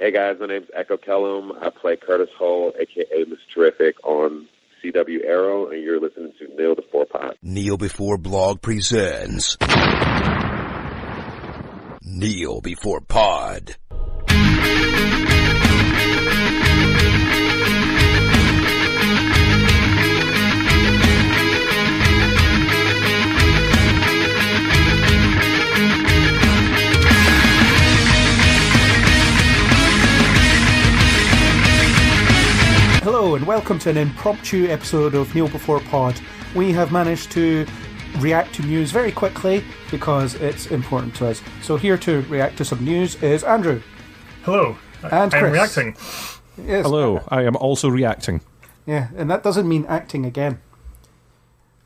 Hey guys, my name's Echo Kellum. I play Curtis Hull, aka Mr. Terrific, on CW Arrow, and you're listening to Kneel Before Pod. Kneel Before Blog presents Kneel Before Pod. Hello and welcome to an impromptu episode of Kneel Before Pod. We have managed to react to news very quickly because it's important to us. So here to react to some news is Andrew. Hello. And Chris. I'm reacting. Yes. Hello, I am also reacting. Yeah, and that doesn't mean acting again.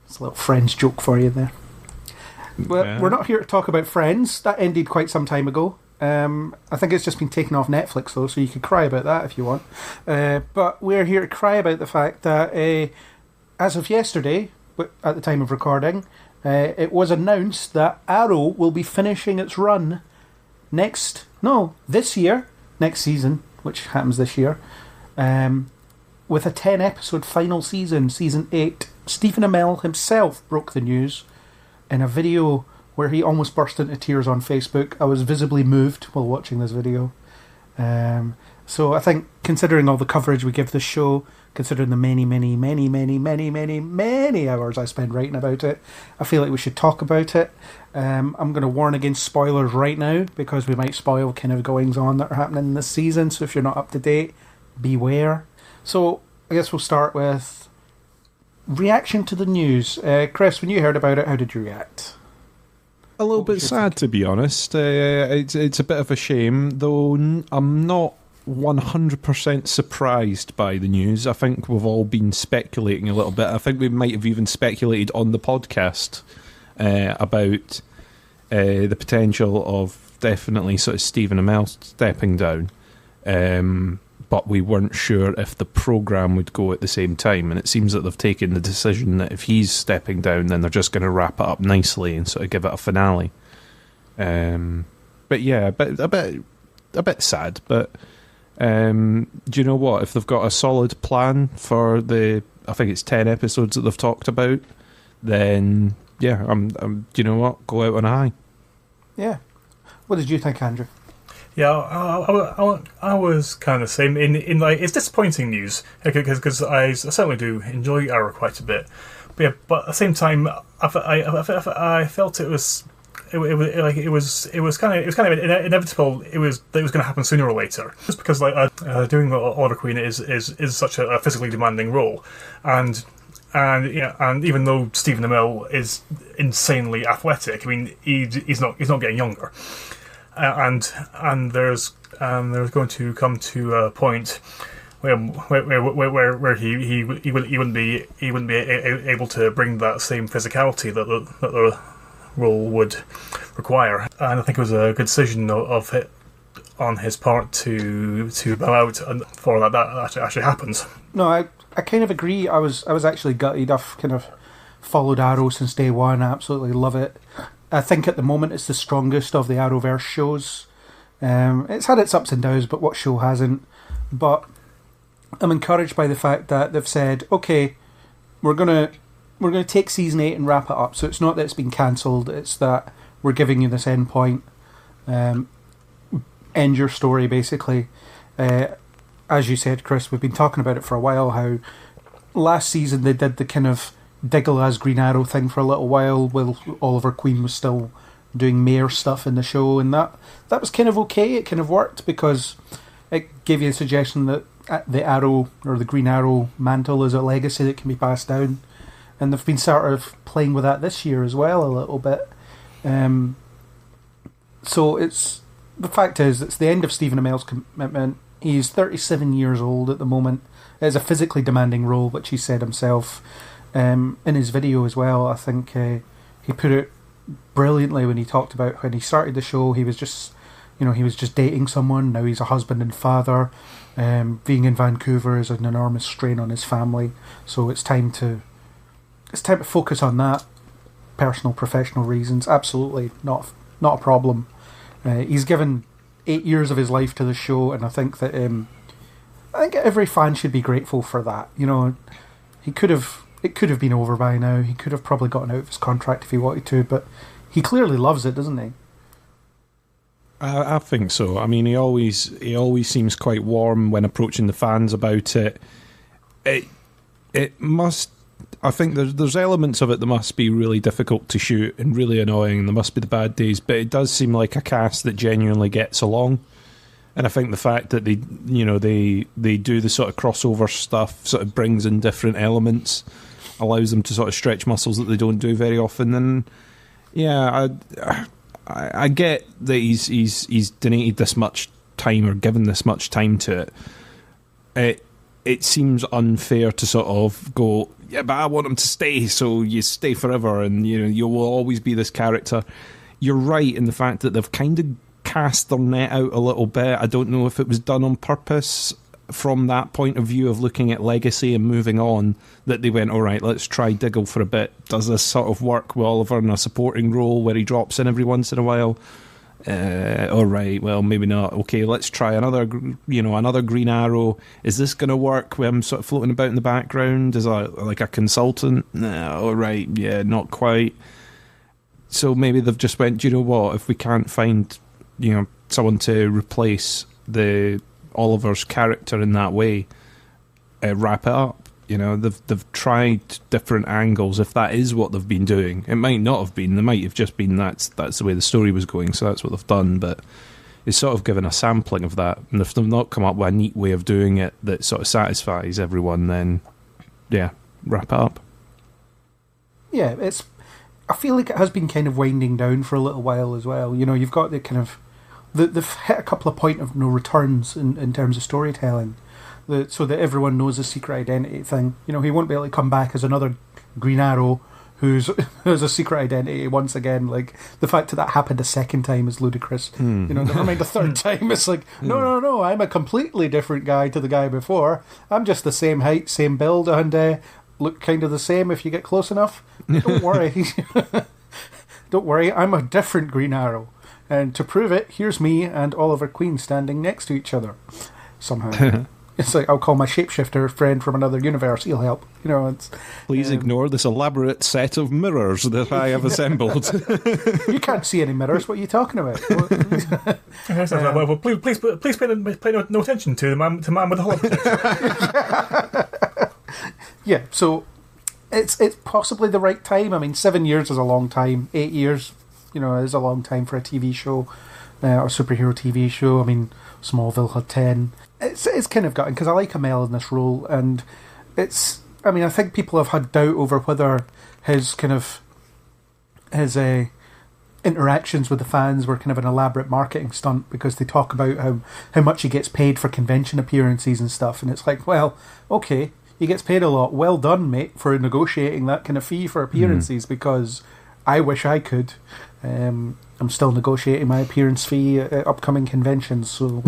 It's a little Friends joke for you there. But we're not here to talk about Friends. That ended quite some time ago. I think it's just been taken off Netflix though, so you can cry about that if you want. But we're here to cry about the fact that as of yesterday, at the time of recording, it was announced that Arrow will be finishing its run next season, which happens this year, with a 10-episode final season, Season 8. Stephen Amell himself broke the news in a video where he almost burst into tears on Facebook. I was visibly moved while watching this video. So I think, considering all the coverage we give this show, considering the many hours I spend writing about it, I feel like we should talk about it. I'm going to warn against spoilers right now, because we might spoil kind of goings on that are happening this season, so if you're not up to date, beware. So I guess we'll start with reaction to the news. Chris, when you heard about it, how did you react? A little bit sad, to be honest. It's a bit of a shame, though I'm not 100% surprised by the news. I think we've all been speculating a little bit. I think we might have even speculated on the podcast about the potential of definitely sort of Stephen Amell stepping down. But we weren't sure if the programme would go at the same time, and it seems that they've taken the decision that if he's stepping down, then they're just going to wrap it up nicely and sort of give it a finale. But yeah, a bit sad. But do you know what? If they've got a solid plan for I think it's 10 episodes that they've talked about, then yeah, do you know what? Go out on a high. Yeah. What did you think, Andrew? Yeah, I was kind of the same. In like, it's disappointing news because I certainly do enjoy Arrow quite a bit. But yeah, but at the same time, I felt it was kind of inevitable. That it was going to happen sooner or later. Just because doing Order Queen is such a physically demanding role, and even though Stephen Amell is insanely athletic, I mean he's not getting younger. And there's going to come to a point where he wouldn't be able to bring that same physicality that the role would require. And I think it was a good decision on his part to bow out before that actually happens. No, I kind of agree. I was actually gutted. I've kind of followed Arrow since day one. I absolutely love it. I think at the moment it's the strongest of the Arrowverse shows. It's had its ups and downs, but what show hasn't? But I'm encouraged by the fact that they've said, okay, we're gonna take season 8 and wrap it up. So it's not that it's been cancelled; it's that we're giving you this end point, end your story basically. As you said, Chris, we've been talking about it for a while. How last season they did the kind of Diggle as Green Arrow thing for a little while Oliver Queen was still doing mayor stuff in the show, and that was kind of okay. It kind of worked because it gave you the suggestion that the Arrow or the Green Arrow mantle is a legacy that can be passed down, and they've been sort of playing with that this year as well a little bit. So the fact is it's the end of Stephen Amell's commitment. He's 37 years old at the moment. It's a physically demanding role, which he said himself. In his video as well, I think he put it brilliantly when he talked about when he started the show. He was just dating someone. Now he's a husband and father. Being in Vancouver is an enormous strain on his family. So it's time to focus on that. Personal, professional reasons, absolutely not a problem. He's given 8 years of his life to the show, and I think that I think every fan should be grateful for that. You know, it could have been over by now. He could have probably gotten out of his contract if he wanted to, but he clearly loves it, doesn't he? I think so. I mean, he always seems quite warm when approaching the fans about it. It must. I think there's elements of it that must be really difficult to shoot and really annoying, and there must be the bad days, but it does seem like a cast that genuinely gets along. And I think the fact that they do the sort of crossover stuff sort of brings in different elements, allows them to sort of stretch muscles that they don't do very often. And yeah, I get that he's donated this much time or given this much time to it. It seems unfair to sort of go, yeah, but I want him to stay, so you stay forever, and you will always be this character. You're right in the fact that they've kind of cast their net out a little bit. I don't know if it was done on purpose from that point of view of looking at legacy and moving on, that they went, all right, let's try Diggle for a bit. Does this sort of work with Oliver in a supporting role where he drops in every once in a while? All right, well, maybe not. Okay, let's try another Green Arrow. Is this going to work with him sort of floating about in the background as like a consultant? No, all right, yeah, not quite. So maybe they've just went, do you know what, if we can't find someone to replace the Oliver's character in that way, wrap it up. They've tried different angles. If that is what they've been doing, it might not have been. They might have just been that's the way the story was going, so that's what they've done. But it's sort of given a sampling of that. And if they've not come up with a neat way of doing it that sort of satisfies everyone, then yeah, wrap it up. Yeah, I feel like it has been kind of winding down for a little while as well. You've got the kind of they've hit a couple of point of no returns in terms of storytelling. So that everyone knows the secret identity thing. He won't be able to come back as another Green Arrow who's a secret identity once again. Like, the fact that happened a second time is ludicrous. Never mind a third time. It's like, no, I'm a completely different guy to the guy before. I'm just the same height, same build, and look kind of the same if you get close enough. Don't worry. Don't worry, I'm a different Green Arrow. And to prove it, here's me and Oliver Queen standing next to each other. Somehow. It's like, I'll call my shapeshifter friend from another universe. He'll help. Please ignore this elaborate set of mirrors that I have assembled. You can't see any mirrors. What are you talking about? Well, please pay no attention to the man with the hologram. Yeah, so it's possibly the right time. I mean, 7 years is a long time. 8 years, is a long time for a TV show or superhero TV show. I mean, Smallville had 10. It's kind of gutting because I like Amell in this role, and I think people have had doubt over whether his interactions with the fans were kind of an elaborate marketing stunt, because they talk about how much he gets paid for convention appearances and stuff, and it's like, well, okay, he gets paid a lot. Well done, mate, for negotiating that kind of fee for appearances, because I wish I could. I'm still negotiating my appearance fee at upcoming conventions. So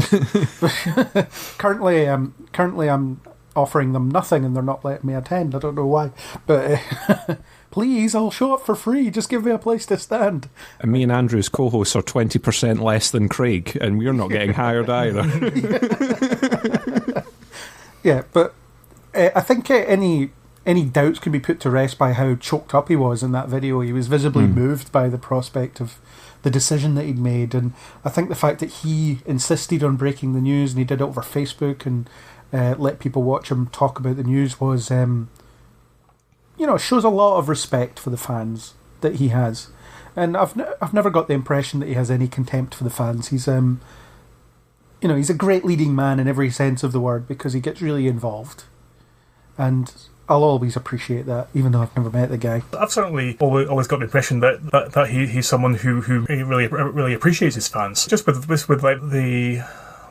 currently I'm offering them nothing, and they're not letting me attend. I don't know why, but please, I'll show up for free. Just give me a place to stand. And me and Andrew's co-hosts are 20% less than Craig, and we're not getting hired either. Yeah, but I think any doubts can be put to rest by how choked up he was in that video. He was visibly moved by the prospect of the decision that he'd made, and I think the fact that he insisted on breaking the news, and he did it over Facebook and let people watch him talk about the news, was shows a lot of respect for the fans that he has. And I've never got the impression that he has any contempt for the fans. He's he's a great leading man in every sense of the word, because he gets really involved, and I'll always appreciate that, even though I've never met the guy. I've certainly always got the impression that he's someone who really appreciates his fans. Just with like the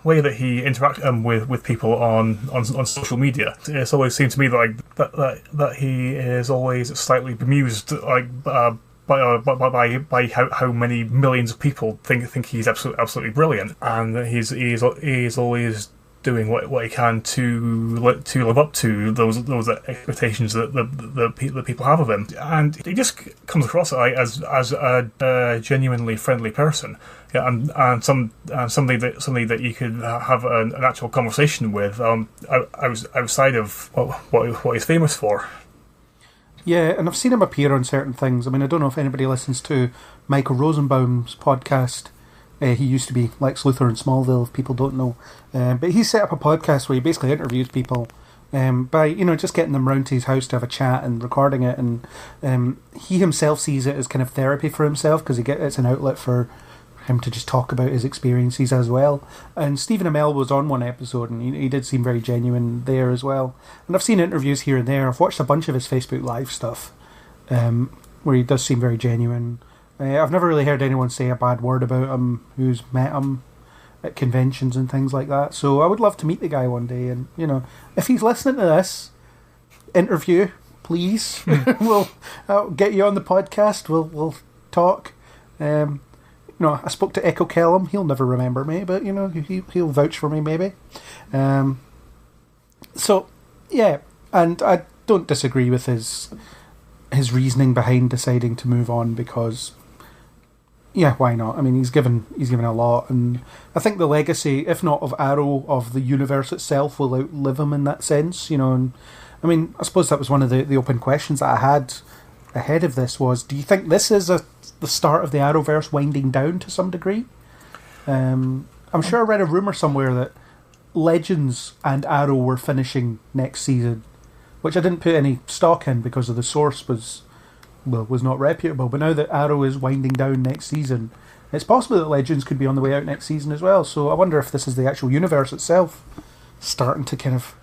way that he interacts with people on social media, it's always seemed to me that he is always slightly bemused, like by how many millions of people think he's absolutely brilliant, and that he's always doing what he can to live up to those expectations that people have of him, and he just comes across as a genuinely friendly person, yeah, and somebody that you could have an actual conversation with, outside of what he's famous for. Yeah, and I've seen him appear on certain things. I mean, I don't know if anybody listens to Michael Rosenbaum's podcast. He used to be Lex Luthor in Smallville, if people don't know. But he set up a podcast where he basically interviews people by, just getting them round to his house to have a chat and recording it. And he himself sees it as kind of therapy for himself, because it's an outlet for him to just talk about his experiences as well. And Stephen Amell was on one episode, and he did seem very genuine there as well. And I've seen interviews here and there. I've watched a bunch of his Facebook Live stuff, where he does seem very genuine. I've never really heard anyone say a bad word about him who's met him at conventions and things like that. So I would love to meet the guy one day. And, if he's listening to this interview, please, I'll get you on the podcast. We'll talk. I spoke to Echo Kellum. He'll never remember me, but he'll vouch for me maybe. So yeah, and I don't disagree with his reasoning behind deciding to move on, because yeah, why not? I mean, he's given a lot, and I think the legacy, if not of Arrow, of the universe itself, will outlive him in that sense. And I mean, I suppose that was one of the open questions that I had ahead of this was, do you think this is the start of the Arrowverse winding down to some degree? I'm sure I read a rumour somewhere that Legends and Arrow were finishing next season, which I didn't put any stock in because of the source was not reputable. But now that Arrow is winding down next season, it's possible that Legends could be on the way out next season as well. So I wonder if this is the actual universe itself starting to kind of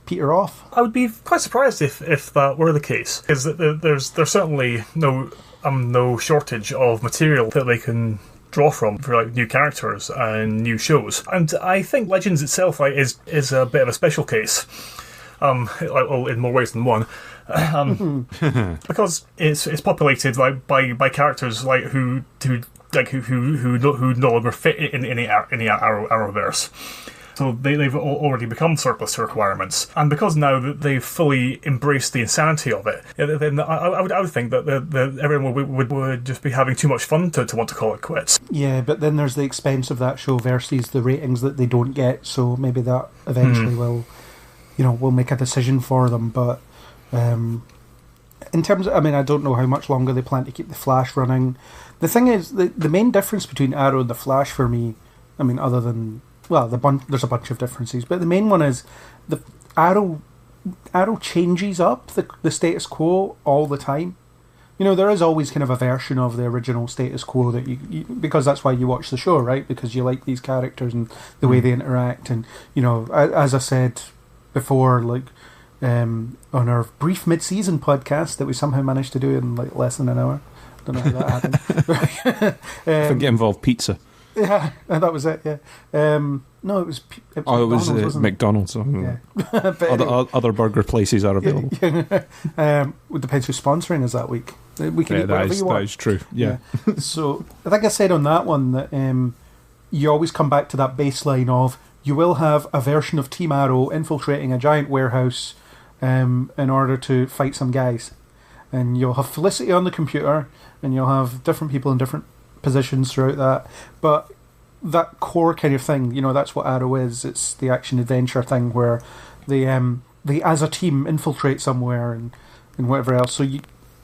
peter off. I would be quite surprised if that were the case, because there's certainly no shortage of material that they can draw from for new characters and new shows. And I think Legends itself is a bit of a special case, in more ways than one, because it's populated by characters who no longer fit in any Arrowverse. So they've already become surplus to requirements, and because now that they've fully embraced the insanity of it, then I would think that everyone would just be having too much fun to want to call it quits. Yeah, but then there's the expense of that show versus the ratings that they don't get. So maybe that eventually will make a decision for them. But in terms of, I mean, I don't know how much longer they plan to keep the Flash running. The thing is, the main difference between Arrow and the Flash for me, I mean, other than there's a bunch of differences, but the main one is the Arrow changes up the status quo all the time. There is always kind of a version of the original status quo that you because that's why you watch the show, right? Because you like these characters and the way they interact. And as I said before, on our brief mid-season podcast that we somehow managed to do in less than an hour. Don't know how that happened. I think it involved pizza. Yeah, that was it. Yeah, no, it was McDonald's. Yeah. Anyway, other burger places are available. It depends who's sponsoring us that week. We can eat whatever you want. That is true. Yeah. So I think I said on that one that you always come back to that baseline of you will have a version of Team Arrow infiltrating a giant warehouse in order to fight some guys, and you'll have Felicity on the computer, and you'll have different people in different positions throughout that, but that core kind of thing, that's what Arrow is. It's the action adventure thing where they as a team infiltrate somewhere and whatever else. So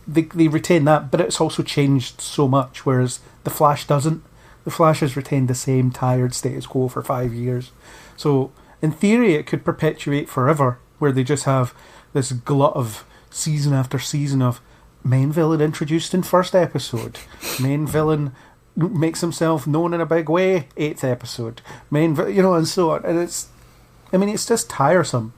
they retain that, but it's also changed so much, whereas the Flash doesn't. The Flash has retained the same tired status quo for 5 years. So in theory, it could perpetuate forever, where they just have this glut of season after season of main villain introduced in first episode, main villain makes himself known in a big way, 8th episode, and so on. And it's just tiresome.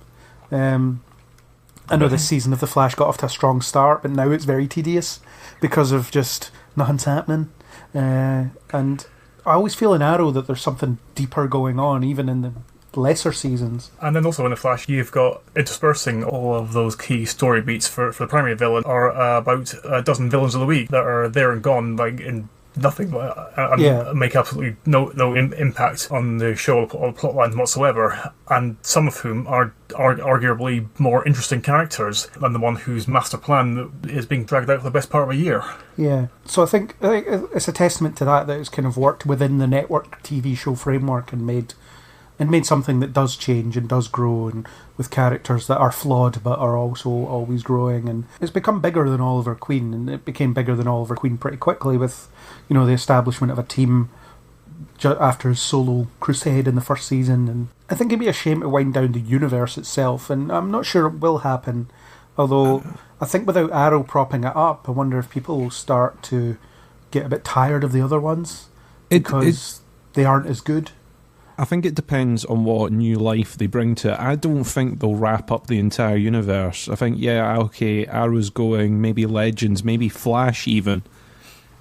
I know this season of The Flash got off to a strong start, but now it's very tedious because of just nothing's happening. And I always feel in Arrow that there's something deeper going on, even in the lesser seasons. And then also in The Flash, you've got interspersing all of those key story beats for the primary villain, or about a dozen villains of the week that are there and gone, in nothing and make absolutely no impact on the show or plot line whatsoever, and some of whom are arguably more interesting characters than the one whose master plan is being dragged out for the best part of a year. Yeah, so I think it's a testament to that it's kind of worked within the network TV show framework and made something that does change and does grow, and with characters that are flawed but are also always growing. And it's become bigger than Oliver Queen, and it became bigger than Oliver Queen pretty quickly with, the establishment of a team after his solo crusade in the first season. And I think it'd be a shame to wind down the universe itself, and I'm not sure it will happen, although I think without Arrow propping it up, I wonder if people will start to get a bit tired of the other ones because they aren't as good. I think it depends on what new life they bring to it. I don't think they'll wrap up the entire universe. I think, Arrow's going, maybe Legends, maybe Flash even,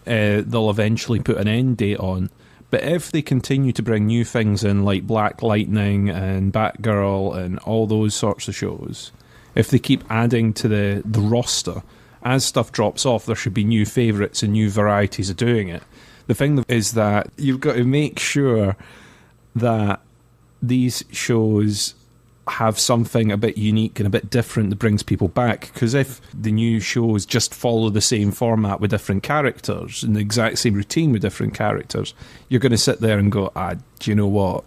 they'll eventually put an end date on. But if they continue to bring new things in, like Black Lightning and Batgirl and all those sorts of shows, if they keep adding to the roster, as stuff drops off, there should be new favourites and new varieties of doing it. The thing is that you've got to make sure that these shows have something a bit unique and a bit different that brings people back. Because if the new shows just follow the same format with different characters and the exact same routine with different characters, you're going to sit there and go, do you know what?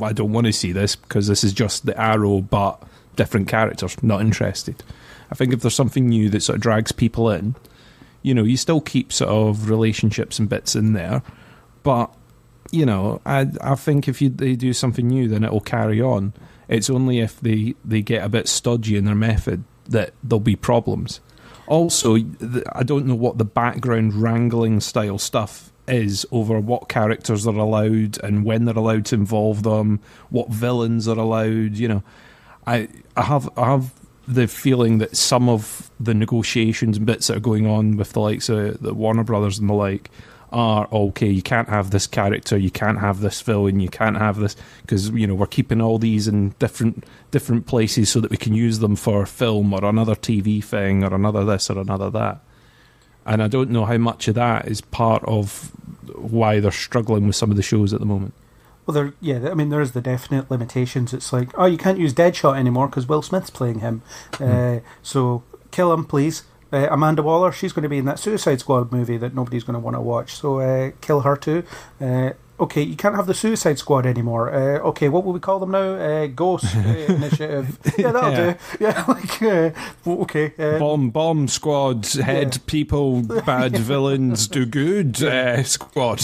I don't want to see this because this is just the Arrow but different characters. Not interested. I think if there's something new that sort of drags people in, you still keep sort of relationships and bits in there, but I think if they do something new, then it'll carry on. It's only if they get a bit stodgy in their method that there'll be problems. Also, I don't know what the background wrangling style stuff is over what characters are allowed and when they're allowed to involve them, what villains are allowed. I have the feeling that some of the negotiations and bits that are going on with the likes of the Warner Brothers and the like are, okay, you can't have this character, you can't have this villain, you can't have this, because we're keeping all these in different places so that we can use them for film or another TV thing or another this or another that. And I don't know how much of that is part of why they're struggling with some of the shows at the moment. Well, there's the definite limitations. It's like, you can't use Deadshot anymore because Will Smith's playing him. So kill him, please. Amanda Waller, she's going to be in that Suicide Squad movie that nobody's going to want to watch, so kill her too. Okay, you can't have the Suicide Squad anymore. Okay, what will we call them now? Ghost Initiative. Yeah, that'll do. Yeah, okay. Bomb Squad, head people, bad villains, do good squad.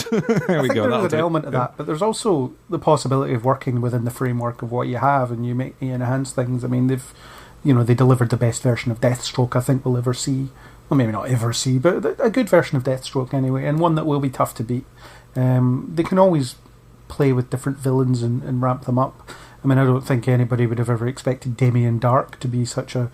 There we go. There's an element of that, but there's also the possibility of working within the framework of what you have, and you enhance things. I mean, they delivered the best version of Deathstroke I think we'll ever see. Well, maybe not ever see, but a good version of Deathstroke anyway, and one that will be tough to beat. They can always play with different villains and ramp them up. I mean, I don't think anybody would have ever expected Damien Dark to be such a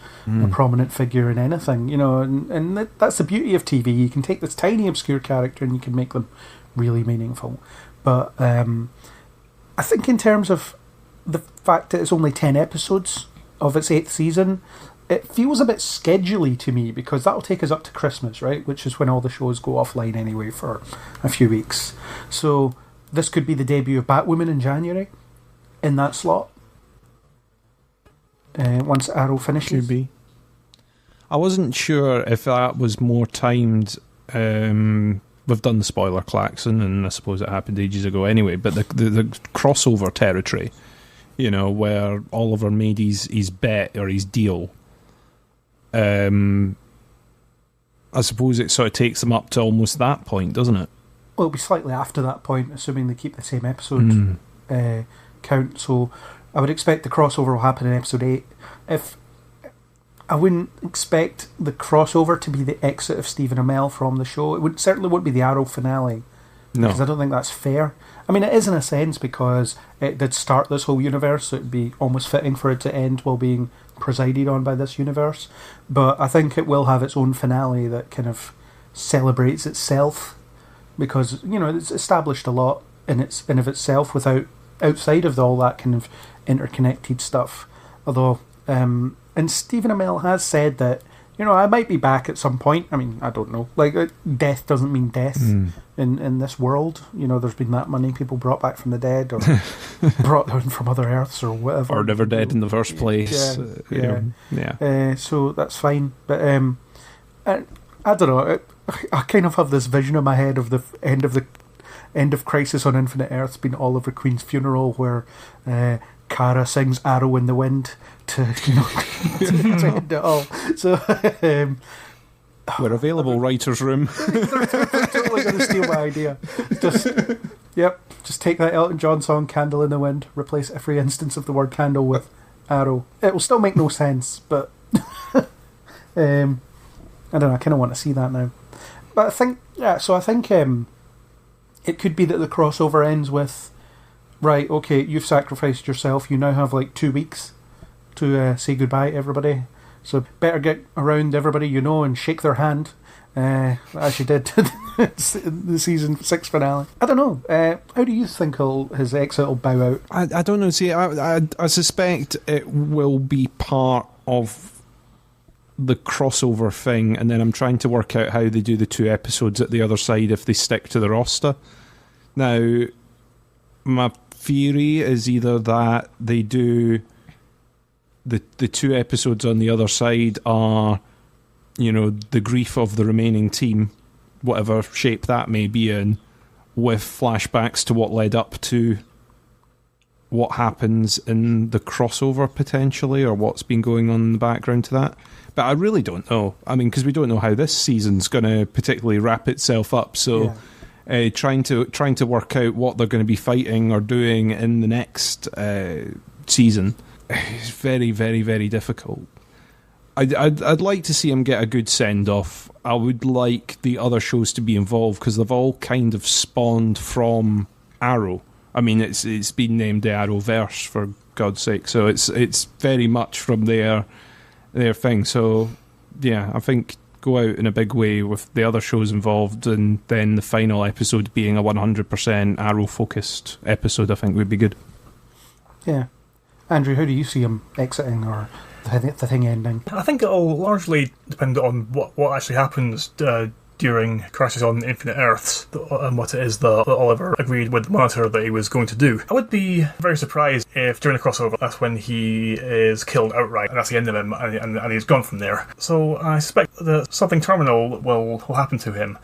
prominent figure in anything, and that's the beauty of TV. You can take this tiny obscure character and you can make them really meaningful. But I think in terms of the fact that it's only 10 episodes of its 8th season, it feels a bit scheduley to me, because that'll take us up to Christmas, right, which is when all the shows go offline anyway for a few weeks. So this could be the debut of Batwoman in January in that slot, once Arrow finishes. Could be. I wasn't sure if that was more timed. We've done the spoiler klaxon, and I suppose it happened ages ago anyway, but the crossover territory, where Oliver made his bet or his deal, I suppose it sort of takes them up to almost that point, doesn't it? Well, it'll be slightly after that point, assuming they keep the same episode count. So I would expect the crossover will happen in episode 8. I wouldn't expect the crossover to be the exit of Stephen Amell from the show. It certainly wouldn't be the Arrow finale. No. Because I don't think that's fair. I mean, it is in a sense, because it did start this whole universe, so it'd be almost fitting for it to end while being presided on by this universe. But I think it will have its own finale that kind of celebrates itself, because, it's established a lot in of itself outside of all that kind of interconnected stuff. Although, and Stephen Amell has said that I might be back at some point. I mean, I don't know. Like, death doesn't mean death in this world. There's been that many people brought back from the dead, or brought down from other Earths, or whatever. Or never dead in the first place. So that's fine. But I don't know. I kind of have this vision in my head of the end of Crisis on Infinite Earths being Oliver Queen's funeral, where Kara sings "Arrow in the Wind" to to end it all. So we're available, writers' room. they're totally going to steal my idea. Just take that Elton John song "Candle in the Wind," replace every instance of the word candle with arrow. It will still make no sense, but I don't know. I kind of want to see that now. But I think it could be that the crossover ends with, right, okay, you've sacrificed yourself. You now have like 2 weeks to say goodbye to everybody. So better get around everybody and shake their hand, as you did in the season 6 finale. I don't know. How do you think his exit will bow out? I don't know. See, I suspect it will be part of the crossover thing, and then I'm trying to work out how they do the 2 episodes at the other side if they stick to the roster. Now, my theory is either that they do the 2 episodes on the other side are, the grief of the remaining team, whatever shape that may be in, with flashbacks to what led up to what happens in the crossover potentially, or what's been going on in the background to that. But I really don't know. I mean, because we don't know how this season's going to particularly wrap itself up. So, trying to work out what they're going to be fighting or doing in the next season is very, very, very difficult. I'd like to see him get a good send off. I would like the other shows to be involved because they've all kind of spawned from Arrow. I mean, it's been named the Arrowverse, for God's sake. So it's very much from their thing. So yeah, I think go out in a big way with the other shows involved, and then the final episode being a 100% Arrow focused episode, I think would be good. Yeah. Andrew, how do you see him exiting, or the thing ending? I think it'll largely depend on what actually happens during Crisis on Infinite Earths, and what it is that Oliver agreed with the Monitor that he was going to do. I would be very surprised if during the crossover that's when he is killed outright, and that's the end of him, and he's gone from there. So I suspect that something terminal will happen to him.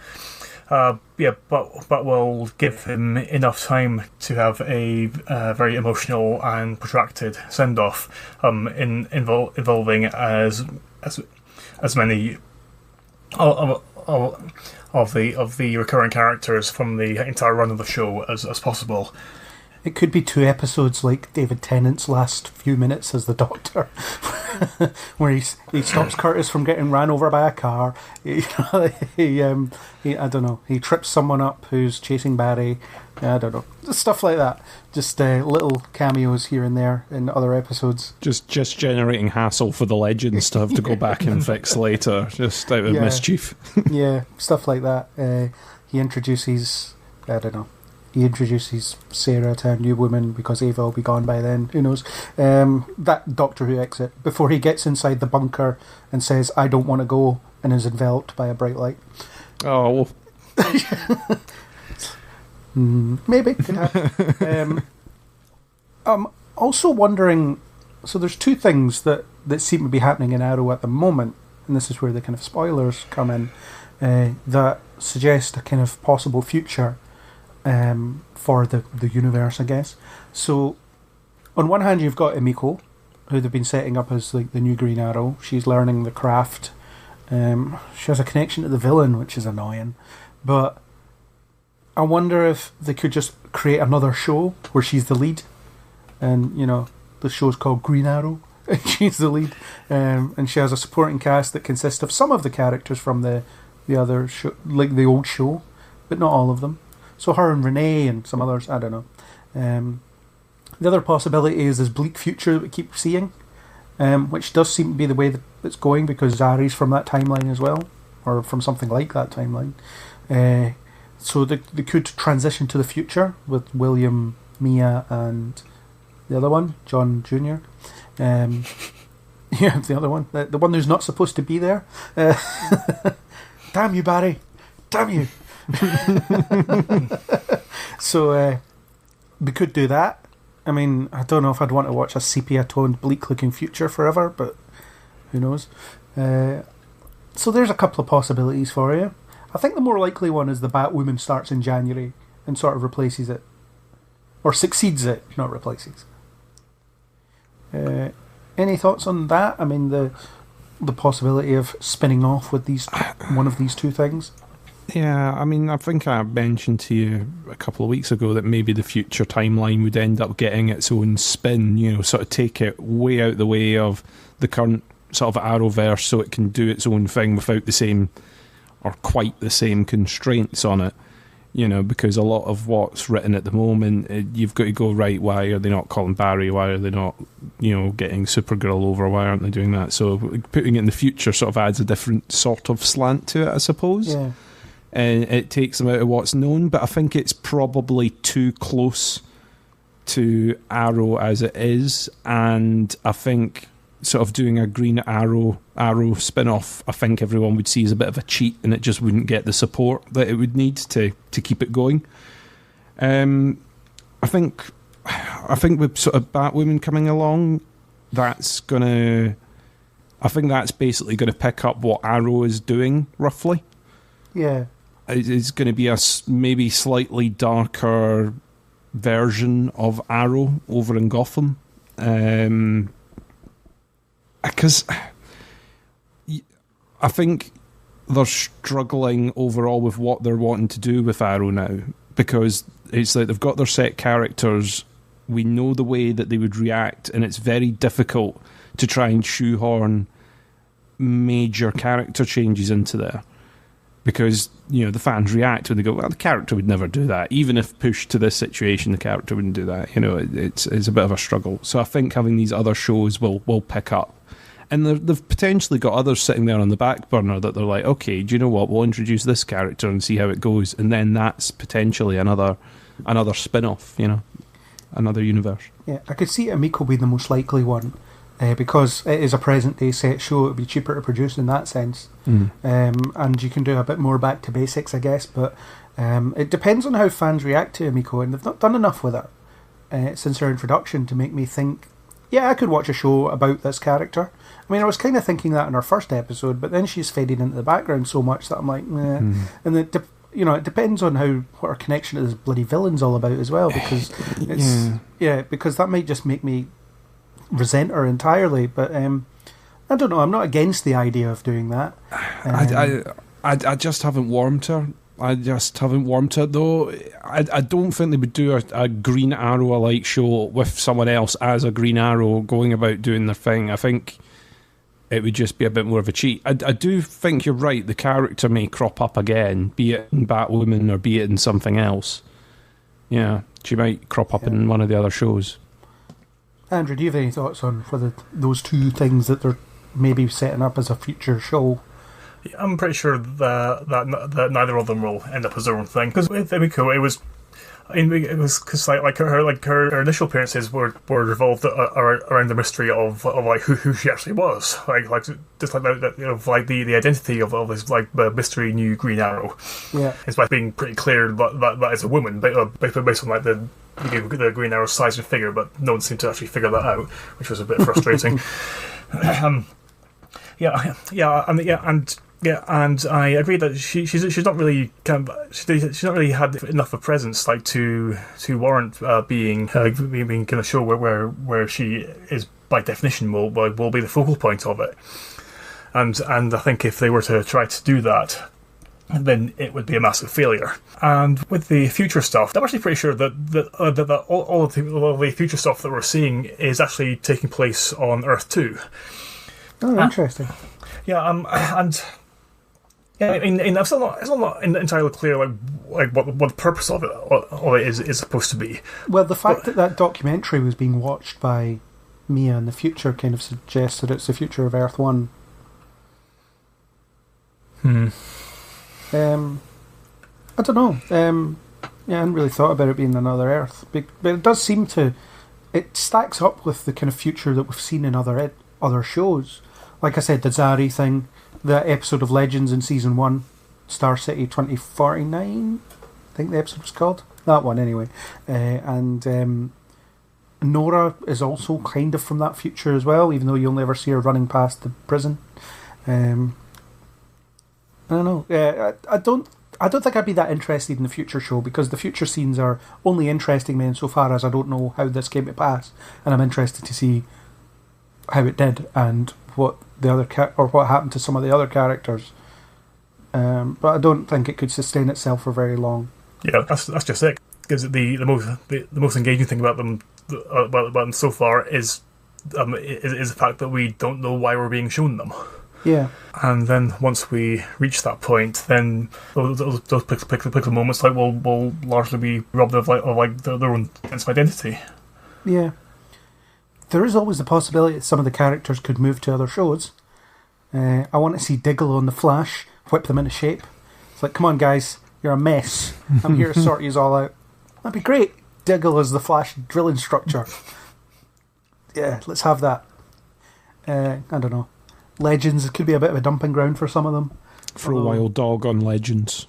But will give him enough time to have a very emotional and protracted send-off, involving as many of the recurring characters from the entire run of the show as possible. It could be 2 episodes like David Tennant's last few minutes as the Doctor, where he stops Curtis from getting ran over by a car. He I don't know. He trips someone up who's chasing Barry. I don't know. Stuff like that. Just little cameos here and there in other episodes. Just generating hassle for the Legends to have to go back and fix later, just out of mischief. Yeah, stuff like that. He introduces, I don't know. He introduces Sarah to a new woman because Ava will be gone by then. Who knows? That Doctor Who exit before he gets inside the bunker and says, "I don't want to go," and is enveloped by a bright light. Oh, maybe could happen. I'm also wondering. So there's 2 things that seem to be happening in Arrow at the moment, and this is where the kind of spoilers come in, that suggest a kind of possible future. For the universe, I guess. So, on one hand, you've got Emiko, who they've been setting up as like the new Green Arrow. She's learning the craft. She has a connection to the villain, which is annoying. But I wonder if they could just create another show where she's the lead, and the show's called Green Arrow, and she's the lead, and she has a supporting cast that consists of some of the characters from the other show, like the old show, but not all of them. So her and Renee and some others, I don't know. The other possibility is this bleak future that we keep seeing, which does seem to be the way that it's going because Zari's from that timeline as well, or from something like that timeline. So they could transition to the future with William, Mia, and the other one, John Jr. Yeah, the other one. The one who's not supposed to be there. Damn you, Barry. Damn you. So, we could do that. I mean, I don't know if I'd want to watch a sepia-toned, bleak-looking future forever, but who knows. So there's a couple of possibilities for you. I think the more likely one is the Batwoman starts in January and sort of replaces it. Or succeeds it, not replaces. Any thoughts on that? I mean, the possibility of spinning off with one of these two things? Yeah, I mean, I think I mentioned to you a couple of weeks ago that maybe the future timeline would end up getting its own spin, sort of take it way out the way of the current sort of Arrowverse so it can do its own thing without the same, or quite the same constraints on it. Because a lot of what's written at the moment, you've got to go, right, why are they not calling Barry? Why are they not, getting Supergirl over? Why aren't they doing that? So putting it in the future sort of adds a different sort of slant to it, I suppose. Yeah. And it takes them out of what's known, but I think it's probably too close to Arrow as it is, and I think sort of doing a Green Arrow spin-off, I think everyone would see as a bit of a cheat, and it just wouldn't get the support that it would need to keep it going. I think with sort of Batwoman coming along, that's basically gonna pick up what Arrow is doing roughly. Yeah, it's going to be a maybe slightly darker version of Arrow over in Gotham. Because I think they're struggling overall with what they're wanting to do with Arrow now, because it's like they've got their set characters, we know the way that they would react, and it's very difficult to try and shoehorn major character changes into there, because the fans react when they go, well, the character would never do that. Even if pushed to this situation, the character wouldn't do that. It's a bit of a struggle. So I think having these other shows will pick up. And they've potentially got others sitting there on the back burner that they're like, okay, do you know what? We'll introduce this character and see how it goes. And then that's potentially another spin-off, another universe. Yeah, I could see Amico being the most likely one, because it is a present-day set show. It would be cheaper to produce in that sense. And you can do a bit more back to basics, I guess. But it depends on how fans react to Amico, and they've not done enough with it since her introduction to make me think, yeah, I could watch a show about this character. I mean, I was kind of thinking that in her first episode, but then she's faded into the background so much that I'm like, meh. And it depends on what her connection to this bloody villain's all about as well, because because that might just make me resent her entirely. But I don't know. I'm not against the idea of doing that. I just haven't warmed her. Though. I don't think they would do a Green Arrow-like show with someone else as a Green Arrow going about doing their thing. I think it would just be a bit more of a cheat. I do think you're right. The character may crop up again, be it in Batwoman or be it in something else. Yeah, she might crop up in one of the other shows. Andrew, do you have any thoughts on those two things that they're maybe setting up as a future show? I'm pretty sure that neither of them will end up as their own thing. Because with Emiko, it was because her initial appearances were revolved around the mystery of like who she actually was, like just like that, like the identity of this like mystery new Green Arrow. Yeah, it's by being pretty clear that it's a woman, based on like the Green Arrow size and figure, but no one seemed to actually figure that out, which was a bit frustrating. And I agree that she's not really she's not really had enough of a presence like to warrant being kind of show where she is by definition will be the focal point of it. And I think if they were to try to do that, then it would be a massive failure. And with the future stuff, I'm actually pretty sure that all of the future stuff that we're seeing is actually taking place on Earth 2. Oh, interesting. I mean, it's still not entirely clear like what the purpose of it is supposed to be. Well, the fact that documentary was being watched by Mia in the future kind of suggests that it's the future of Earth 1. I don't know. I hadn't really thought about it being another Earth, but it does seem to. It stacks up with the kind of future that we've seen in other other shows. Like I said, the Zari thing, the episode of Legends in season 1, Star City 2049, I think the episode was called. That one, anyway. And Nora is also kind of from that future as well, even though you only ever see her running past the prison. I don't know. I don't think I'd be that interested in the future show, because the future scenes are only interesting me insofar as I don't know how this came to pass, and I'm interested to see how it did and what the other or what happened to some of the other characters. But I don't think it could sustain itself for very long. Yeah, that's just it. Because the most engaging thing about them so far is the fact that we don't know why we're being shown them. Yeah. And then once we reach that point, then those pixel moments will largely be robbed of their own sense of identity. Yeah. There is always the possibility that some of the characters could move to other shows. I want to see Diggle on The Flash, whip them into shape. It's like, come on guys, you're a mess. I'm here to sort you all out. That'd be great. Diggle as the Flash drill instructor. Yeah, let's have that. I don't know. Legends could be a bit of a dumping ground for some of them. Throw a Wild Dog on Legends.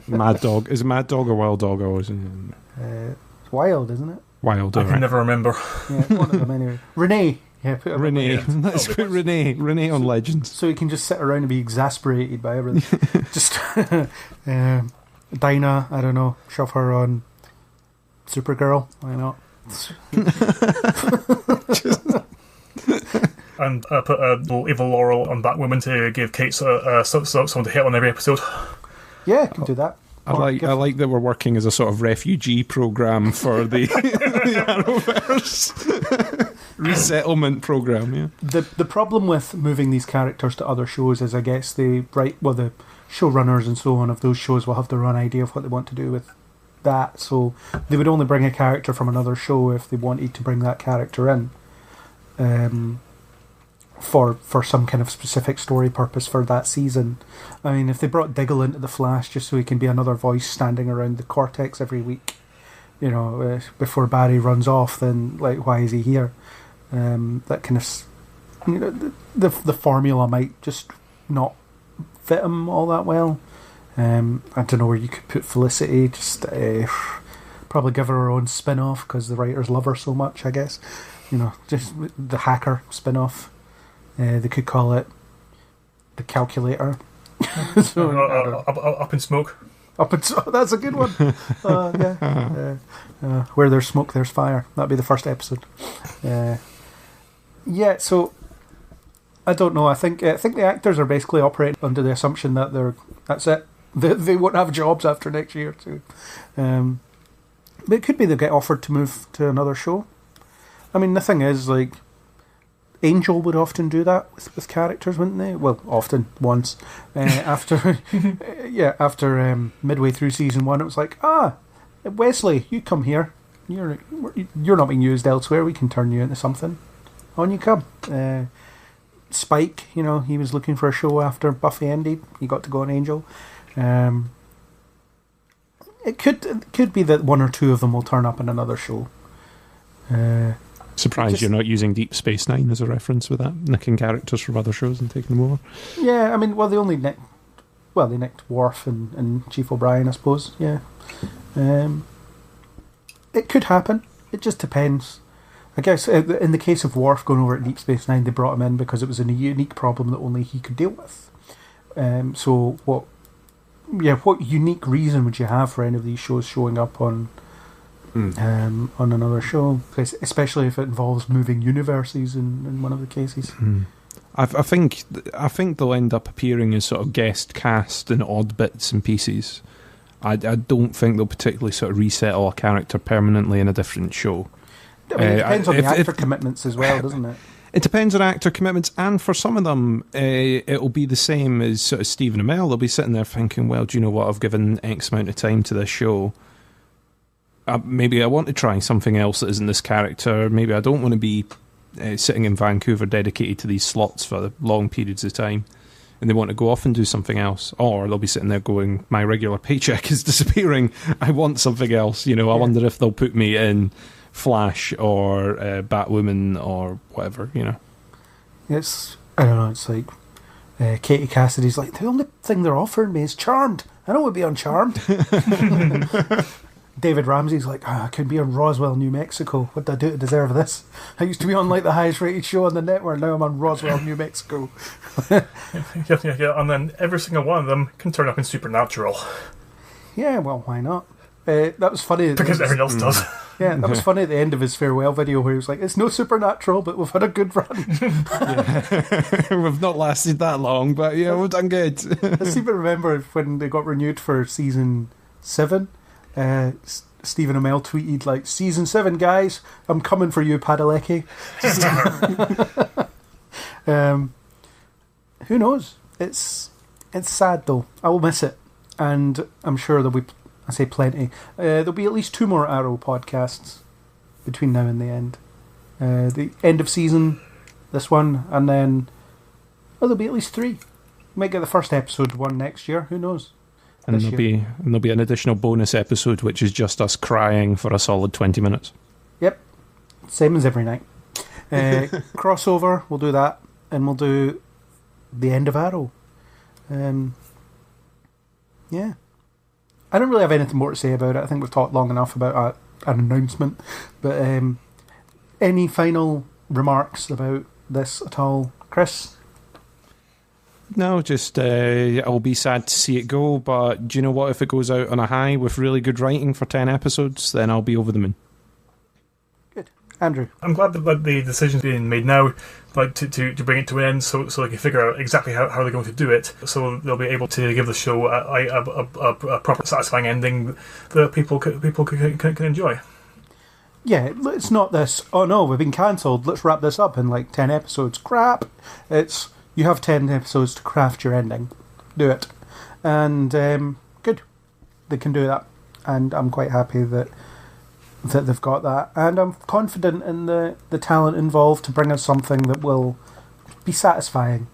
Mad Dog. Is it Mad Dog or Wild Dog? Always? It's Wild, isn't it? Wild, I can never remember. Yeah, one of them anyway. Renee. Yeah, put her Renee. on. Let's put Renee on Legends. So he can just sit around and be exasperated by everything. Just Dinah, I don't know, shove her on Supergirl. Why not? And put a little evil Laurel on Batwoman to give Kate someone to hit on every episode. Yeah, I can do that. I like that we're working as a sort of refugee program for the Arrowverse resettlement program. Yeah. The problem with moving these characters to other shows is, I guess, the showrunners and so on of those shows will have their own idea of what they want to do with that. So they would only bring a character from another show if they wanted to bring that character in. For some kind of specific story purpose for that season. I mean, if they brought Diggle into The Flash just so he can be another voice standing around the Cortex every week, before Barry runs off, then, like, why is he here? That kind of... the formula might just not fit him all that well. I don't know where you could put Felicity, just probably give her her own spin-off, because the writers love her so much, I guess. Just the hacker spin-off. They could call it The Calculator. Up in Smoke. That's a good one. Where there's smoke, there's fire. That'd be the first episode. So I don't know. I think the actors are basically operating under the assumption that that's it. They won't have jobs after next year too. But it could be they'll get offered to move to another show. I mean, the thing is, like, Angel would often do that with characters, wouldn't they? Well, often, once. After midway through season 1, it was like, Wesley, you come here. You're not being used elsewhere. We can turn you into something. On you come. Spike, he was looking for a show after Buffy ended. He got to go on Angel. It could be that one or two of them will turn up in another show. Surprised you're not using Deep Space Nine as a reference with that, nicking characters from other shows and taking them over. Yeah, I mean, they only nicked Worf and Chief O'Brien, I suppose. Yeah, it could happen. It just depends. I guess in the case of Worf going over to Deep Space Nine, they brought him in because it was a unique problem that only he could deal with. So what unique reason would you have for any of these shows showing up on another show, especially if it involves moving universes in one of the cases? I think they'll end up appearing as sort of guest cast in odd bits and pieces. I don't think they'll particularly sort of resettle a character permanently in a different show. I mean, it depends on the actor commitments as well, doesn't it? It depends on actor commitments, and for some of them, it'll be the same as sort of Stephen Amell. They'll be sitting there thinking, well, do you know what, I've given X amount of time to this show. Maybe I want to try something else that isn't this character. Maybe I don't want to be sitting in Vancouver dedicated to these slots for long periods of time, and they want to go off and do something else. Or they'll be sitting there going, my regular paycheck is disappearing, I want something else. I wonder if they'll put me in Flash or Batwoman or whatever. It's, I don't know, it's like Katie Cassidy's like, the only thing they're offering me is Charmed. I don't want to be on Charmed. David Ramsey's like, I could be in Roswell, New Mexico. What did I do to deserve this? I used to be on like the highest rated show on the network. Now I'm on Roswell, New Mexico. yeah, and then every single one of them can turn up in Supernatural. Yeah, well, why not? That was funny. Because everyone else does. Yeah, that was funny at the end of his farewell video where he was like, it's no Supernatural, but we've had a good run. We've not lasted that long, but yeah, we've done good. I seem to remember when they got renewed for season 7, Stephen Amell tweeted like, "Season 7, guys, I'm coming for you, Padalecki." Who knows? It's sad though. I will miss it, and I'm sure there'll be, I say plenty. There'll be at least 2 more Arrow podcasts between now and the end. The end of season, this one, and then there'll be at least 3. Might get the first episode 1 next year. Who knows? And there'll be an additional bonus episode, which is just us crying for a solid 20 minutes. Yep, same as every night. Crossover, we'll do that, and we'll do the end of Arrow. Yeah. I don't really have anything more to say about it. I think we've talked long enough about an announcement. But any final remarks about this at all, Chris? No, just I'll be sad to see it go, but do you know what? If it goes out on a high with really good writing for 10 episodes, then I'll be over the moon. Good. Andrew? I'm glad that the decision's being made now, like to bring it to an end, so they can figure out exactly how they're going to do it, so they'll be able to give the show a proper, satisfying ending that people can enjoy. Yeah, it's not this, oh no, we've been cancelled, let's wrap this up in like 10 episodes. Crap! It's, you have 10 episodes to craft your ending. Do it. And good. They can do that. And I'm quite happy that they've got that. And I'm confident in the talent involved to bring us something that will be satisfying.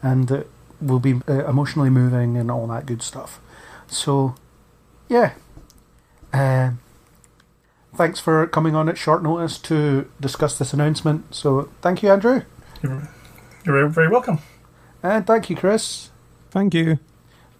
And that will be emotionally moving and all that good stuff. So, yeah. Thanks for coming on at short notice to discuss this announcement. So, thank you, Andrew. You're very welcome. And thank you, Chris. Thank you.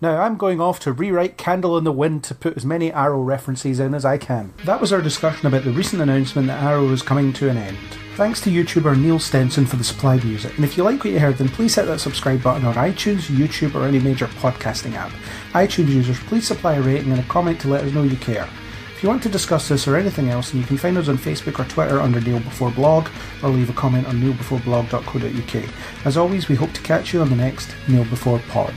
Now I'm going off to rewrite Candle in the Wind to put as many Arrow references in as I can. That was our discussion about the recent announcement that Arrow is coming to an end. Thanks to YouTuber Niall Stenson for the supplied music, and if you like what you heard, then please hit that subscribe button on iTunes, YouTube or any major podcasting app. iTunes users, please supply a rating and a comment to let us know you care. If you want to discuss this or anything else, then you can find us on Facebook or Twitter under Kneel Before Blog, or leave a comment on kneelbeforeblog.co.uk. As always, we hope to catch you on the next Kneel Before Pod.